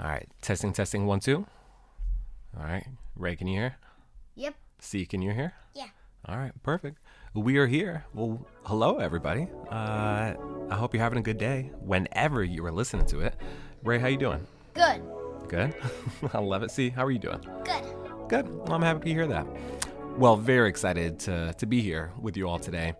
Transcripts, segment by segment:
All right. Testing, 1, 2. All right. Ray, can you hear? Yep. C, can you hear? Yeah. All right. Perfect. We are here. Well, hello, everybody. I hope you're having a good day whenever you are listening to it. Ray, how you doing? Good. Good? I love it. C, how are you doing? Good. Good. Well, I'm happy to hear that. Well, very excited to be here with you all today.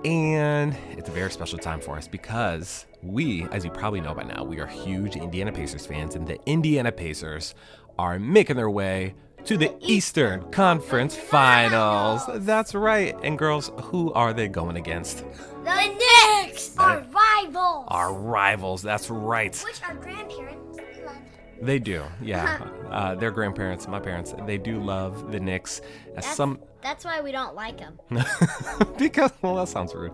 And it's a very special time for us because we, as you probably know by now, we are huge Indiana Pacers fans, and the Indiana Pacers are making their way to the Eastern Conference Finals. That's right. And girls, who are they going against? The Knicks! Our rivals! Our rivals, that's right. Which our grandparents love. They do, yeah. Their grandparents, my parents, they do love the Knicks. That's why we don't like them. Because, well, that sounds rude.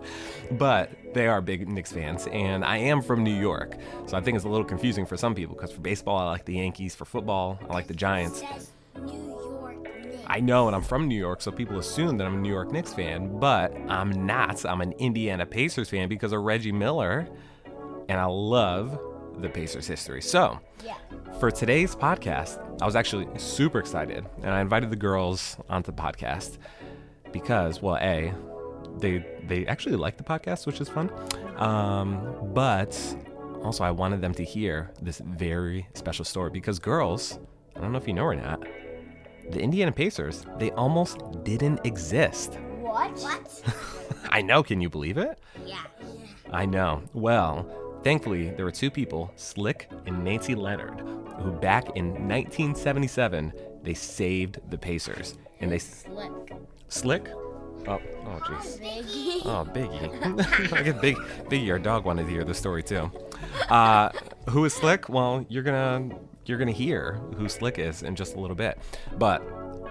But they are big Knicks fans, and I am from New York. So I think it's a little confusing for some people, because for baseball, I like the Yankees. For football, I like the Giants. It says New York Knicks. I know, and I'm from New York, so people assume that I'm a New York Knicks fan, but I'm not. I'm an Indiana Pacers fan because of Reggie Miller, and I love the Pacers history. So, for today's podcast, I was actually super excited, and I invited the girls onto the podcast because, well, A, they actually like the podcast, which is fun, but also I wanted them to hear this very special story because, girls, I don't know if you know or not, the Indiana Pacers, they almost didn't exist. What? I know, can you believe it? Yeah. I know. Well, thankfully, there were two people, Slick and Nancy Leonard, who back in 1977, they saved the Pacers. And they Slick? Oh, jeez. Biggie. Oh, Biggie. I guess Biggie, our dog, wanted to hear the story too. Who is Slick? Well, you're gonna hear who Slick is in just a little bit. But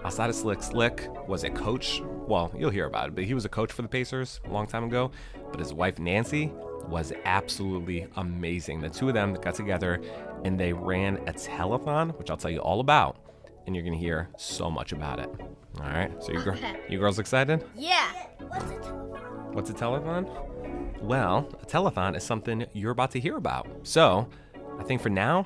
outside of Slick was a coach. Well, you'll hear about it, but he was a coach for the Pacers a long time ago. But his wife Nancy was absolutely amazing. The two of them got together and they ran a telethon, which I'll tell you all about, and you're gonna hear so much about it. All right, so you girls excited? Yeah. What's a telethon? What's a telethon? Well, a telethon is something you're about to hear about. So I think for now,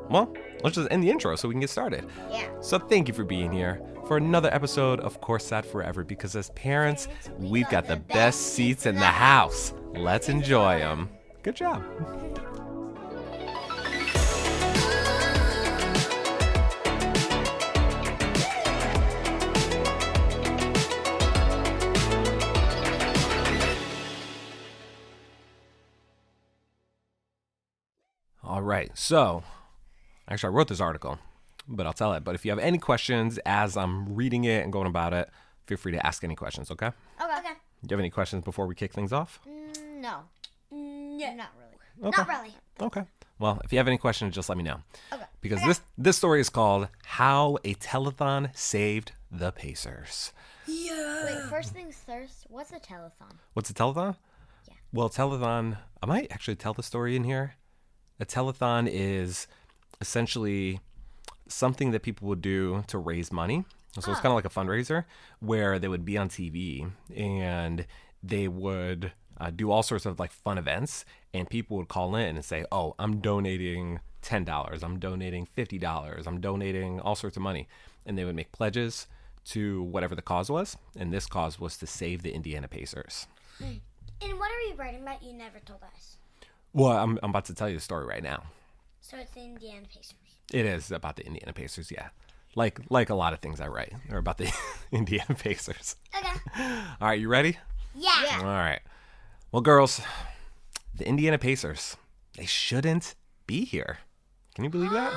well, let's just end the intro so we can get started. Yeah. So thank you for being here for another episode of Courtside Forever, because as parents, we've got the best seats in the house. Let's enjoy them. Good job. All right, so actually I wrote this article, but I'll tell it. But if you have any questions as I'm reading it and going about it, feel free to ask any questions, okay? Okay. Do you have any questions before we kick things off? No. Not really. Okay. Not really. Okay. Well, if you have any questions, just let me know. Okay. Because this story is called How a Telethon Saved the Pacers. Yeah. Wait, first things first, what's a telethon? What's a telethon? Yeah. Well, telethon, I might actually tell the story in here. A telethon is essentially something that people would do to raise money. So it's kind of like a fundraiser where they would be on TV and they would do all sorts of like fun events, and people would call in and say, oh, I'm donating $10, I'm donating $50, I'm donating all sorts of money. And they would make pledges to whatever the cause was. And this cause was to save the Indiana Pacers. And what are you writing about? You never told us. Well, I'm about to tell you the story right now. So it's the Indiana Pacers. It is about the Indiana Pacers, yeah. Like a lot of things I write are about the Indiana Pacers. Okay. All right, you ready? Yeah. All right. Well, girls, the Indiana Pacers, they shouldn't be here. Can you believe that?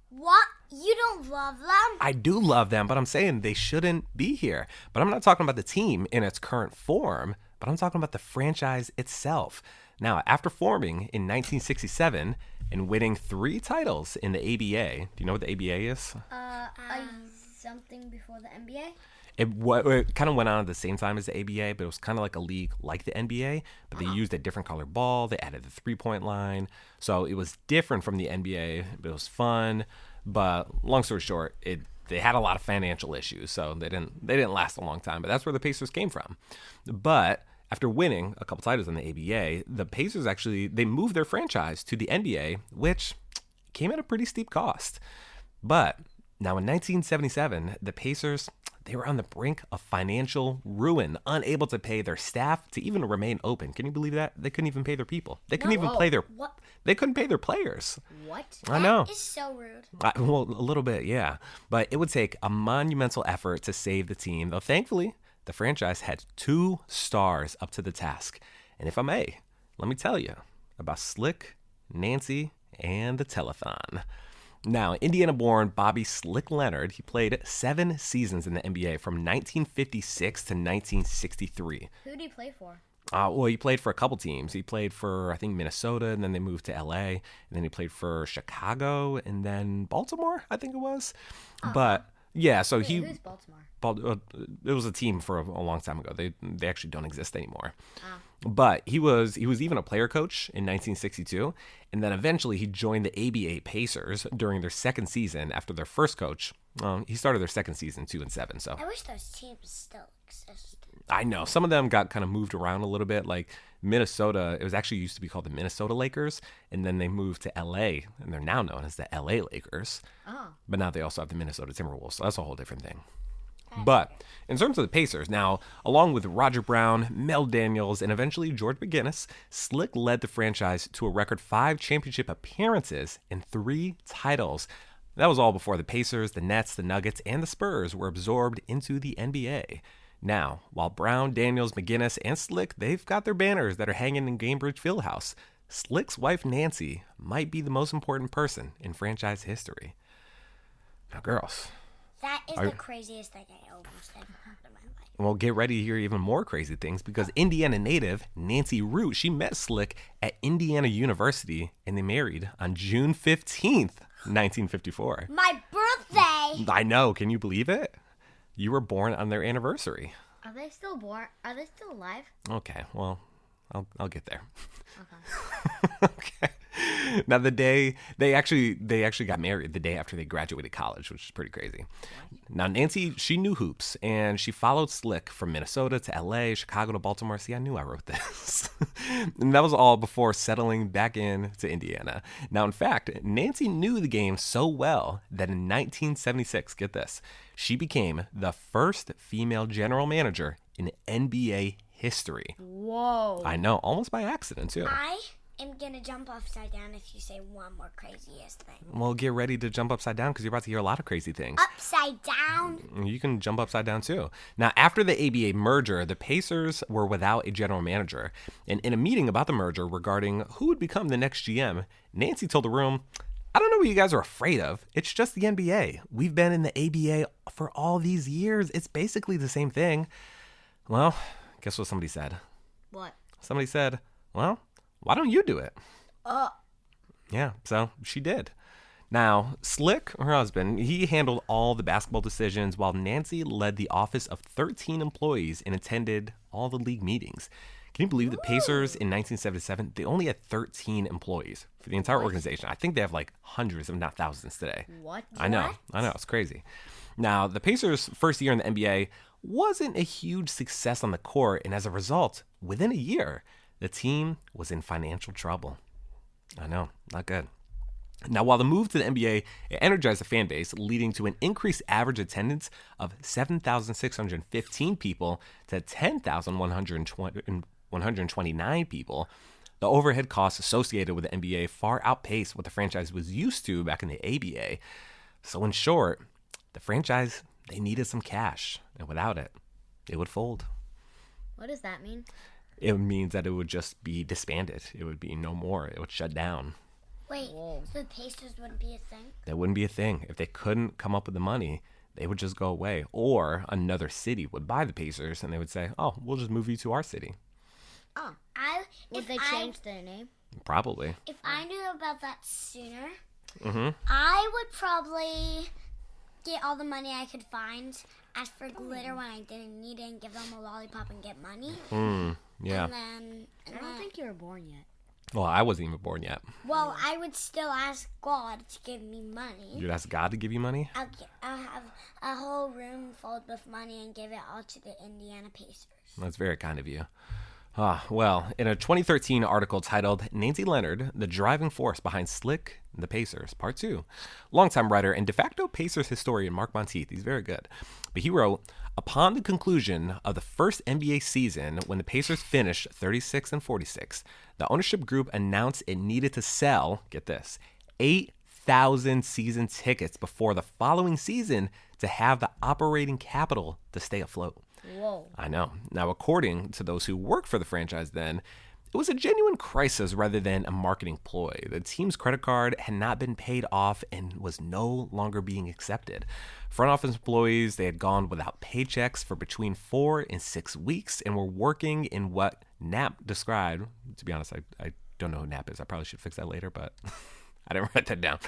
What? You don't love them? I do love them, but I'm saying they shouldn't be here. But I'm not talking about the team in its current form, but I'm talking about the franchise itself. Now, after forming in 1967 and winning 3 titles in the ABA, do you know what the ABA is? Something before the NBA? It kind of went on at the same time as the ABA, but it was kind of like a league like the NBA, but they used a different color ball. They added the 3-point line. So it was different from the NBA, but it was fun. But long story short, they had a lot of financial issues, so they didn't last a long time. But that's where the Pacers came from. But after winning a couple titles in the ABA, the Pacers actually, they moved their franchise to the NBA, which came at a pretty steep cost. But now in 1977, the Pacers, they were on the brink of financial ruin, unable to pay their staff to even remain open. Can you believe that? They couldn't even pay their people. They couldn't even play their... What? They couldn't pay their players. What? I know. That is so rude. Well, a little bit, yeah. But it would take a monumental effort to save the team, though thankfully, the franchise had 2 stars up to the task. And if I may, let me tell you about Slick, Nancy, and the Telethon. Now, Indiana-born Bobby Slick Leonard, he played 7 seasons in the NBA from 1956 to 1963. Who did he play for? Well, he played for a couple teams. He played for, I think, Minnesota, and then they moved to LA, and then he played for Chicago, and then Baltimore, I think it was. But yeah, so Who's Baltimore? It was a team for a long time ago. They actually don't exist anymore. But he was even a player coach in 1962, and then eventually he joined the ABA Pacers during their second season after their first coach. He started their second season 2-7. So I wish those teams still existed. I know some of them got kind of moved around a little bit. Like Minnesota, it was actually used to be called the Minnesota Lakers, and then they moved to LA, and they're now known as the LA Lakers. But now they also have the Minnesota Timberwolves, so that's a whole different thing. But in terms of the Pacers, now, along with Roger Brown, Mel Daniels, and eventually George McGinnis, Slick led the franchise to a record 5 championship appearances and 3 titles. That was all before the Pacers, the Nets, the Nuggets, and the Spurs were absorbed into the NBA. Now, while Brown, Daniels, McGinnis, and Slick, they've got their banners that are hanging in Gainbridge Fieldhouse, Slick's wife, Nancy, might be the most important person in franchise history. Now, girls... That is the craziest thing I almost ever heard in my life. Well, get ready to hear even more crazy things because Indiana native Nancy Root, she met Slick at Indiana University and they married on June 15th, 1954. My birthday! I know. Can you believe it? You were born on their anniversary. Are they still born? Are they still alive? Okay, well, I'll get there. Okay. Okay. Now they actually got married the day after they graduated college, which is pretty crazy. Now Nancy, she knew hoops and she followed Slick from Minnesota to LA, Chicago to Baltimore. See, I knew I wrote this. And that was all before settling back in to Indiana. Now, in fact, Nancy knew the game so well that in 1976, get this, she became the first female general manager in NBA history. Whoa. I know, almost by accident too. I'm going to jump upside down if you say one more craziest thing. Well, get ready to jump upside down because you're about to hear a lot of crazy things. Upside down? You can jump upside down too. Now, after the ABA merger, the Pacers were without a general manager. And in a meeting about the merger regarding who would become the next GM, Nancy told the room, I don't know what you guys are afraid of. It's just the NBA. We've been in the ABA for all these years. It's basically the same thing. Well, guess what somebody said? What? Somebody said, well, why don't you do it? Oh. Yeah, so she did. Now, Slick, her husband, he handled all the basketball decisions while Nancy led the office of 13 employees and attended all the league meetings. Can you believe the Pacers in 1977, they only had 13 employees for the entire organization. I think they have like hundreds, if not thousands today. What? I know, it's crazy. Now, the Pacers' first year in the NBA wasn't a huge success on the court, and as a result, within a year, the team was in financial trouble. I know, not good. Now, while the move to the NBA it energized the fan base, leading to an increased average attendance of 7,615 people to 10,129 people, the overhead costs associated with the NBA far outpaced what the franchise was used to back in the ABA. So in short, the franchise, they needed some cash, and without it, it would fold. What does that mean? It means that it would just be disbanded. It would be no more. It would shut down. Wait, so the Pacers wouldn't be a thing? That wouldn't be a thing. If they couldn't come up with the money, they would just go away. Or another city would buy the Pacers and they would say, oh, we'll just move you to our city. Oh. Would they change their name? Probably. If I knew about that sooner, I would probably get all the money I could find, ask for glitter when I didn't need it, and give them a lollipop and get money. Yeah. And then I don't think you were born yet. Well, I wasn't even born yet. Well, I would still ask God to give me money. You'd ask God to give you money? I'll have a whole room filled with money and give it all to the Indiana Pacers. That's very kind of you. Well, in a 2013 article titled Nancy Leonard, the driving force behind Slick the Pacers, Part 2, longtime writer and de facto Pacers historian Mark Monteith, he's very good, but he wrote, upon the conclusion of the first NBA season, when the Pacers finished 36-46, the ownership group announced it needed to sell, get this, 8,000 season tickets before the following season to have the operating capital to stay afloat. Whoa. I know. Now, according to those who worked for the franchise then, it was a genuine crisis rather than a marketing ploy. The team's credit card had not been paid off and was no longer being accepted. Front office employees, they had gone without paychecks for between 4 and 6 weeks and were working in what Knapp described. To be honest, I don't know who Knapp is. I probably should fix that later, but I didn't write that down.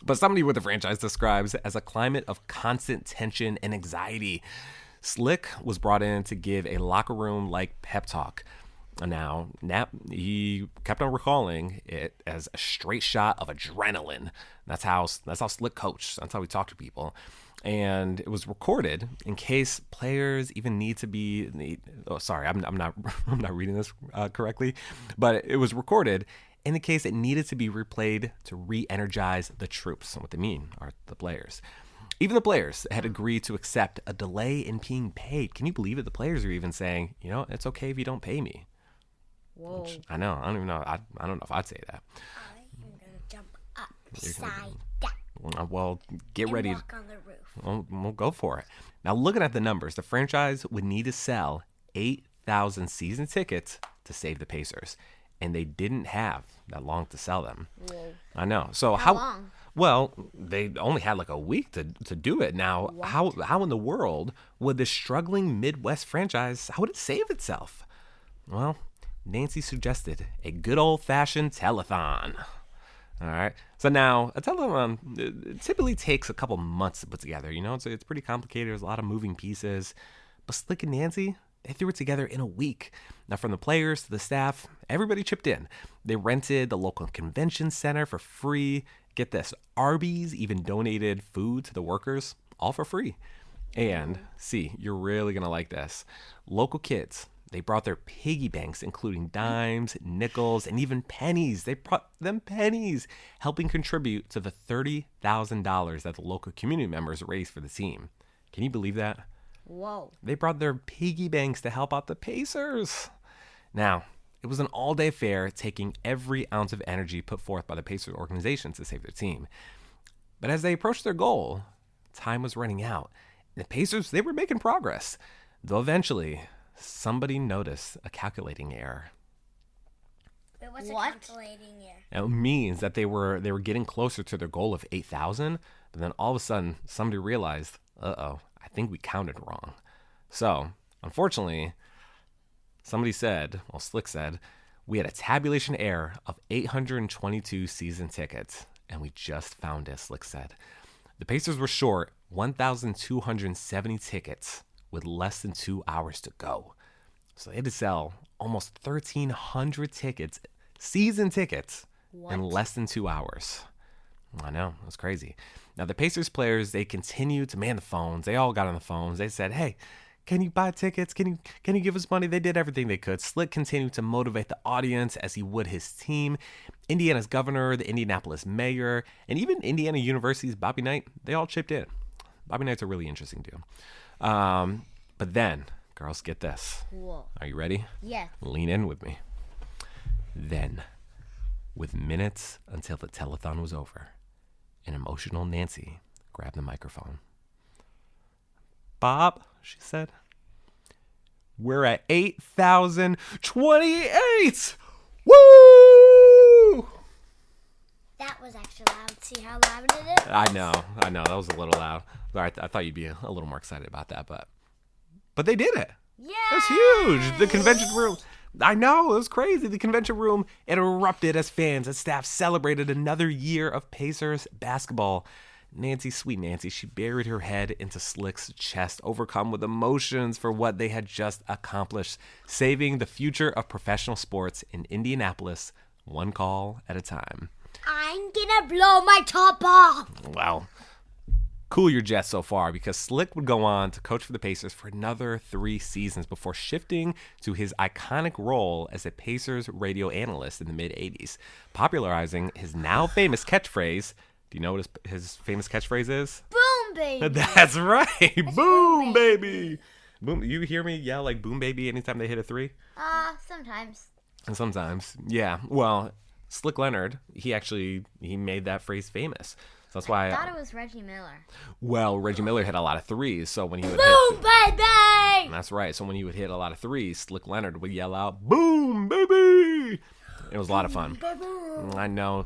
But somebody with the franchise describes as a climate of constant tension and anxiety. Slick was brought in to give a locker room-like pep talk. Now, Knapp, he kept on recalling it as a straight shot of adrenaline. That's how Slick coached. That's how he talked to people. And it was recorded in case players even need to be. Oh, sorry, I'm not reading this correctly, but it was recorded in the case it needed to be replayed to re-energize the troops. And what they mean are the players. Even the players had agreed to accept a delay in being paid. Can you believe it? The players are even saying, it's okay if you don't pay me. Whoa. Which, I know. I don't even know. I don't know if I'd say that. I'm going to jump upside down. Well, get and ready. Walk on the roof. We'll go for it. Now, looking at the numbers, the franchise would need to sell 8,000 season tickets to save the Pacers. And they didn't have that long to sell them. Whoa. I know. So How long? Well, they only had like a week to do it. Now, What? how in the world would this struggling Midwest franchise, how would it save itself? Well, Nancy suggested a good old-fashioned telethon. All right. So now, a telethon it typically takes a couple months to put together. It's pretty complicated. There's a lot of moving pieces. But Slick and Nancy, they threw it together in a week. Now, from the players to the staff, everybody chipped in. They rented the local convention center for free. Get this, Arby's even donated food to the workers, all for free. And, see, you're really going to like this. Local kids, they brought their piggy banks, including dimes, nickels, and even pennies. They brought them pennies, helping contribute to the $30,000 that the local community members raised for the team. Can you believe that? Whoa. They brought their piggy banks to help out the Pacers. Now, it was an all-day affair, taking every ounce of energy put forth by the Pacers organization to save their team. But as they approached their goal, time was running out. And the Pacers, they were making progress. Though eventually, somebody noticed a calculating error. Wait, what's a calculating error? Now, it means that they were getting closer to their goal of 8,000, but then all of a sudden, somebody realized, I think we counted wrong. So, unfortunately, Slick said, we had a tabulation error of 822 season tickets, and we just found it, Slick said. The Pacers were short 1,270 tickets with less than 2 hours to go. So they had to sell almost 1,300 tickets, season tickets, in less than 2 hours. I know, it was crazy. Now, the Pacers players, they continued to man the phones. They all got on the phones. They said, hey, can you buy tickets? Can you give us money? They did everything they could. Slick continued to motivate the audience as he would his team. Indiana's governor, the Indianapolis mayor, and even Indiana University's Bobby Knight, they all chipped in. Bobby Knight's a really interesting dude. But then, girls, get this. Whoa. Are you ready? Yeah. Lean in with me. Then, with minutes until the telethon was over, an emotional Nancy grabbed the microphone. Bob, she said, we're at 8,028! Woo! That was extra loud. See how loud it is? I know. That was a little loud. I thought you'd be a little more excited about that, but they did it. Yeah. That's huge. The convention room. I know, it was crazy. The convention room, it erupted as fans and staff celebrated another year of Pacers basketball. Sweet Nancy, she buried her head into Slick's chest, overcome with emotions for what they had just accomplished, saving the future of professional sports in Indianapolis, one call at a time. I'm gonna blow my top off. Well, cool your jets so far, because Slick would go on to coach for the Pacers for another 3 seasons before shifting to his iconic role as a Pacers radio analyst in the mid-'80s, popularizing his now famous catchphrase. Do you know what his famous catchphrase is? Boom, baby. That's right. Boom, baby. Boom. You hear me yell like boom, baby anytime they hit a 3? Sometimes. Sometimes. Yeah. Well, Slick Leonard, he made that phrase famous. So that's why I thought it was Reggie Miller. Well, Reggie Miller hit a lot of 3s, so when he would Boom, baby! That's right. So when he would hit a lot of 3s, Slick Leonard would yell out, "Boom, baby!" It was a lot of fun. I know.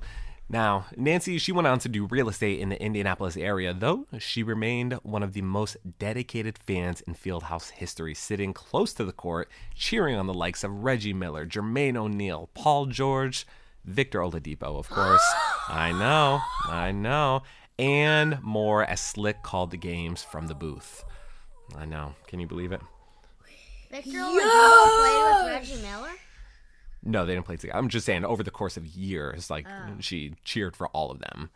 Now, Nancy, she went on to do real estate in the Indianapolis area, though she remained one of the most dedicated fans in Fieldhouse history, sitting close to the court, cheering on the likes of Reggie Miller, Jermaine O'Neal, Paul George, Victor Oladipo, of course. I know. And more, as Slick called the games from the booth. I know. Can you believe it? Victor Oladipo played with Reggie Miller? No, they didn't play together. I'm just saying, over the course of years, she cheered for all of them.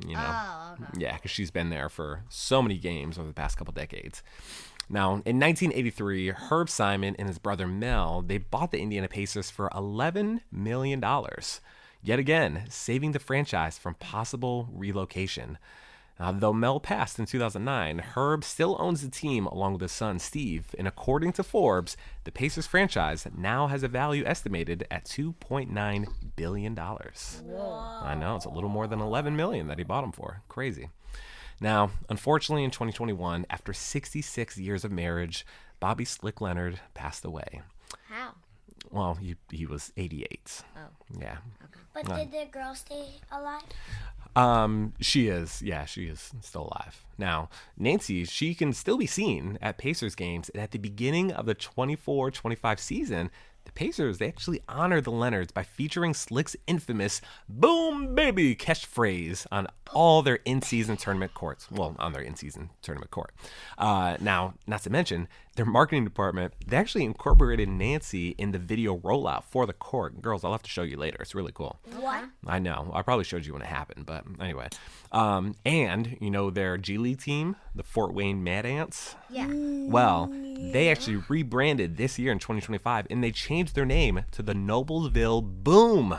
You know? Oh, okay. Yeah, because she's been there for so many games over the past couple decades. Now, in 1983, Herb Simon and his brother Mel, they bought the Indiana Pacers for $11 million. Yet again, saving the franchise from possible relocation. Though Mel passed in 2009, Herb still owns the team along with his son Steve, and according to Forbes, the Pacers franchise now has a value estimated at $2.9 billion. Whoa. I know, it's a little more than $11 million that he bought them for. Crazy. Now, unfortunately, in 2021, after 66 years of marriage, Bobby Slick Leonard passed away. How? Well, he was 88. Oh. Yeah. Okay. But did the girl stay alive? She is still alive. Now, Nancy, she can still be seen at Pacers games, and at the beginning of the 24-25 season, the Pacers, they actually honored the Leonards by featuring Slick's infamous "Boom Baby" catchphrase on all their in-season tournament courts. Well, on their in-season tournament court. Now, not to mention, their marketing department, they actually incorporated Nancy in the video rollout for the court. Girls, I'll have to show you later. It's really cool. What? I know. I probably showed you when it happened, but anyway. And, you know, their G-League team, the Fort Wayne Mad Ants? Yeah. Well, they actually rebranded this year in 2025, and they changed their name to the Noblesville Boom.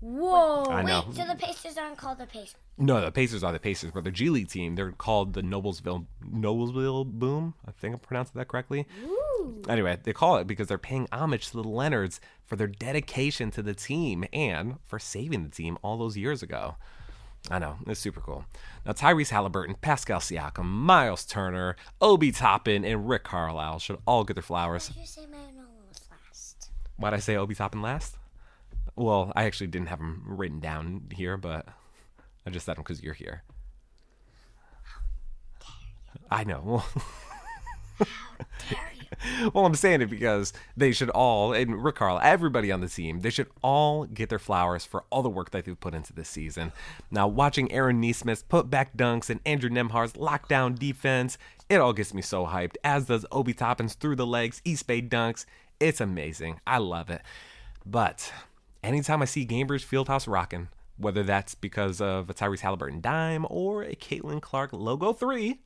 Whoa. I know. Wait, so the Pacers aren't called the Pacers? No, the Pacers are the Pacers, but their G-League team, they're called the Noblesville Boom. I think I pronounced that correctly. Ooh. Anyway, they call it because they're paying homage to the Leonards for their dedication to the team and for saving the team all those years ago. I know, it's super cool. Now, Tyrese Halliburton, Pascal Siakam, Miles Turner, Obi Toppin, and Rick Carlisle should all get their flowers. Why did you say Manuel was last? Why'd I say Obi Toppin last? Well, I actually didn't have him written down here, but I just said him because you're here. I know. How dare you? Well, I'm saying it because they should all, and Rick Carlisle, everybody on the team, they should all get their flowers for all the work that they've put into this season. Now, watching Aaron Nesmith's put-back dunks and Andrew Nembhard's lockdown defense, it all gets me so hyped, as does Obi Toppin's through the legs, East Bay dunks. It's amazing. I love it. But anytime I see Gainbridge Fieldhouse rocking, whether that's because of a Tyrese Halliburton dime or a Caitlin Clark logo 3,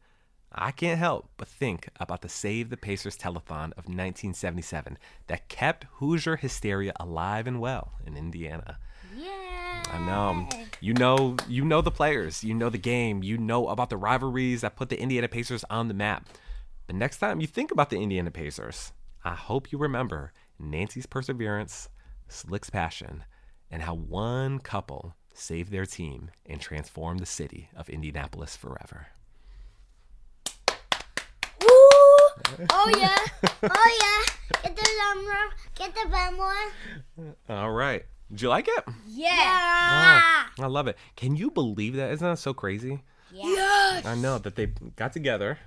I can't help but think about the Save the Pacers telethon of 1977 that kept Hoosier hysteria alive and well in Indiana. Yeah. I know. You know the players. You know the game. You know about the rivalries that put the Indiana Pacers on the map. But next time you think about the Indiana Pacers, I hope you remember Nancy's perseverance, Slick's passion, and how one couple saved their team and transformed the city of Indianapolis forever. Oh yeah. Oh yeah. Get the drum roll. Get the bum one. All right. Did you like it? Yeah. Oh, I love it. Can you believe that? Isn't that so crazy? Yeah. I know that they got together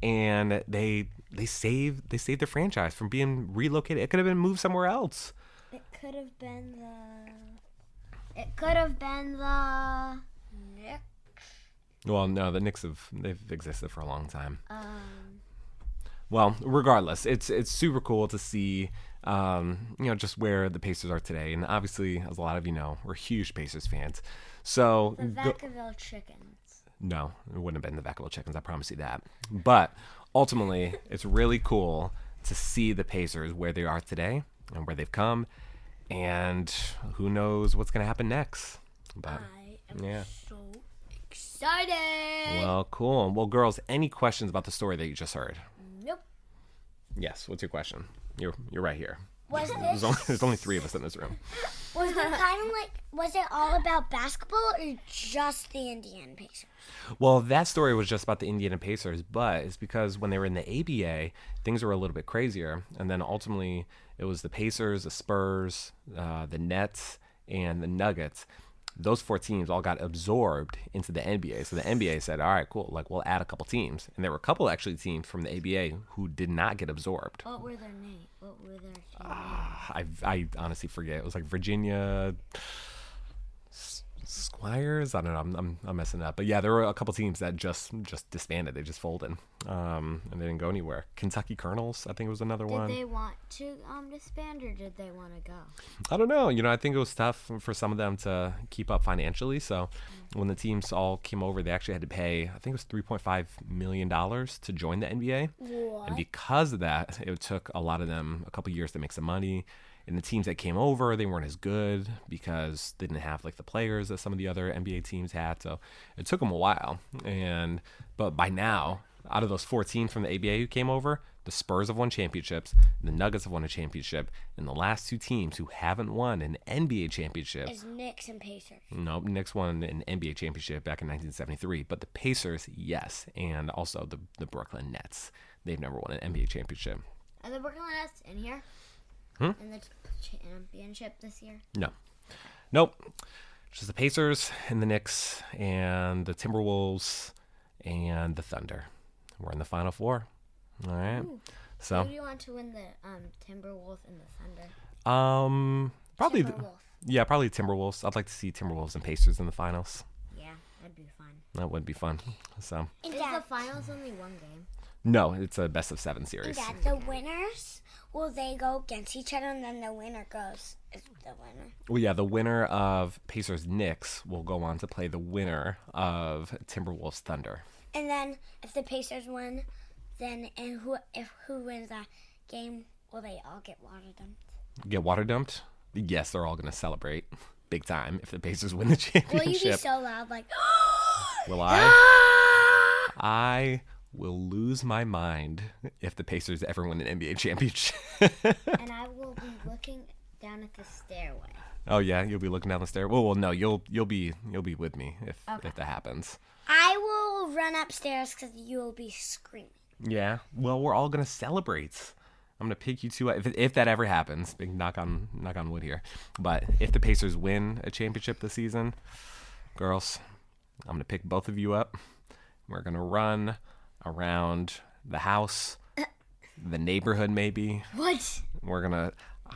and they saved their franchise from being relocated. It could have been moved somewhere else. It could have been the Knicks. Well, no, the Knicks they've existed for a long time. Well, regardless, it's super cool to see, just where the Pacers are today. And obviously, as a lot of you know, we're huge Pacers fans. So The Vacaville Chickens. No, it wouldn't have been the Vacaville Chickens. I promise you that. But ultimately, it's really cool to see the Pacers where they are today and where they've come. And who knows what's going to happen next. But I am so excited. Well, cool. Well, girls, any questions about the story that you just heard? Nope. Yes. What's your question? You're right here. There's only 3 of us in this room. Was it was it all about basketball or just the Indiana Pacers? Well, that story was just about the Indiana Pacers, but it's because when they were in the ABA, things were a little bit crazier. And then ultimately, it was the Pacers, the Spurs, the Nets, and the Nuggets. Those 4 teams all got absorbed into the NBA. So the NBA said, all right, cool, like we'll add a couple teams. And there were a couple actually teams from the ABA who did not get absorbed. What were their names? I honestly forget. It was like Virginia Squires. I don't know. I'm messing up. But yeah, there were a couple teams that just disbanded. They just folded, and they didn't go anywhere. Kentucky Colonels, I think, was another one. Did they want to disband, or did they want to go? I don't know. I think it was tough for some of them to keep up financially. So when the teams all came over, they actually had to pay, I think it was $3.5 million to join the NBA. What? And because of that, it took a lot of them a couple years to make some money. And the teams that came over, they weren't as good because they didn't have like the players that some of the other NBA teams had. So it took them a while. But by now, out of those 4 teams from the ABA who came over, the Spurs have won championships, the Nuggets have won a championship, and the last 2 teams who haven't won an NBA championship is Knicks and Pacers. Nope, Knicks won an NBA championship back in 1973, but the Pacers, yes, and also the Brooklyn Nets. They've never won an NBA championship. Are the Brooklyn Nets in here? In the championship this year? No. Nope. Just the Pacers and the Knicks and the Timberwolves and the Thunder. We're in the Final 4. All right. Ooh. So who do you want to win the Timberwolves and the Thunder? Probably Timberwolves. Probably Timberwolves. I'd like to see Timberwolves and Pacers in the finals. Yeah, that'd be fun. That would be fun. So Is the finals only one game? No, it's a best of 7 series. Dad, the winners, will they go against each other, and then the winner goes is the winner? Well, yeah, the winner of Pacers Knicks will go on to play the winner of Timberwolves Thunder. And then if the Pacers win, then who wins that game, will they all get water dumped? Get water dumped? Yes, they're all going to celebrate big time if the Pacers win the championship. Will you be so loud, like? Will I? I will lose my mind if the Pacers ever win an NBA championship. And I will be looking down at the stairway. Oh yeah, you'll be looking down the stairway. Well, no, you'll be with me if that happens. I will run upstairs because you will be screaming. Yeah. Well, we're all gonna celebrate. I'm gonna pick you 2 up if that ever happens. Big knock on wood here. But if the Pacers win a championship this season, girls, I'm gonna pick both of you up. We're gonna run around the house, the neighborhood maybe. What?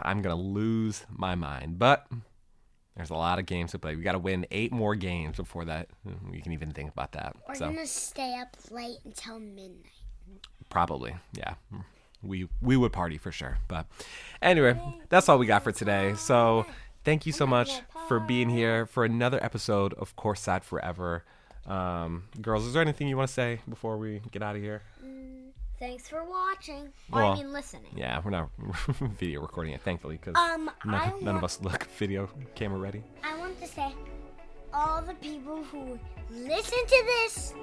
I'm gonna lose my mind. But there's a lot of games to play. We gotta win 8 more games before that we can even think about that. We're gonna stay up late until midnight. Probably, yeah. We would party for sure. But anyway, that's all we got for today. So thank you so much for being here for another episode of Courtside Forever. Girls, is there anything you want to say before we get out of here? Thanks for watching. Listening. Yeah, we're not video recording it, thankfully, because none of us look video camera ready. I want to say all the people who listen to this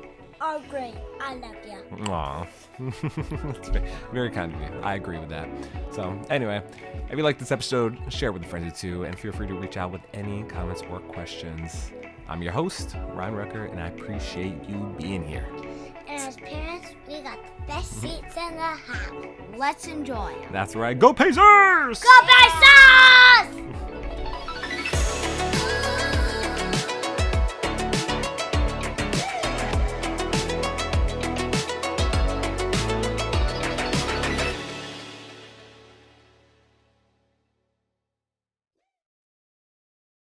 are great. I love you. Aw. That's very kind of you. I agree with that. So anyway, if you like this episode, share it with a friend or 2, and feel free to reach out with any comments or questions. I'm your host, Ryan Rucker, and I appreciate you being here. And as parents, we got the best seats in the house. Let's enjoy them. That's right. Go Pacers! Go Pacers!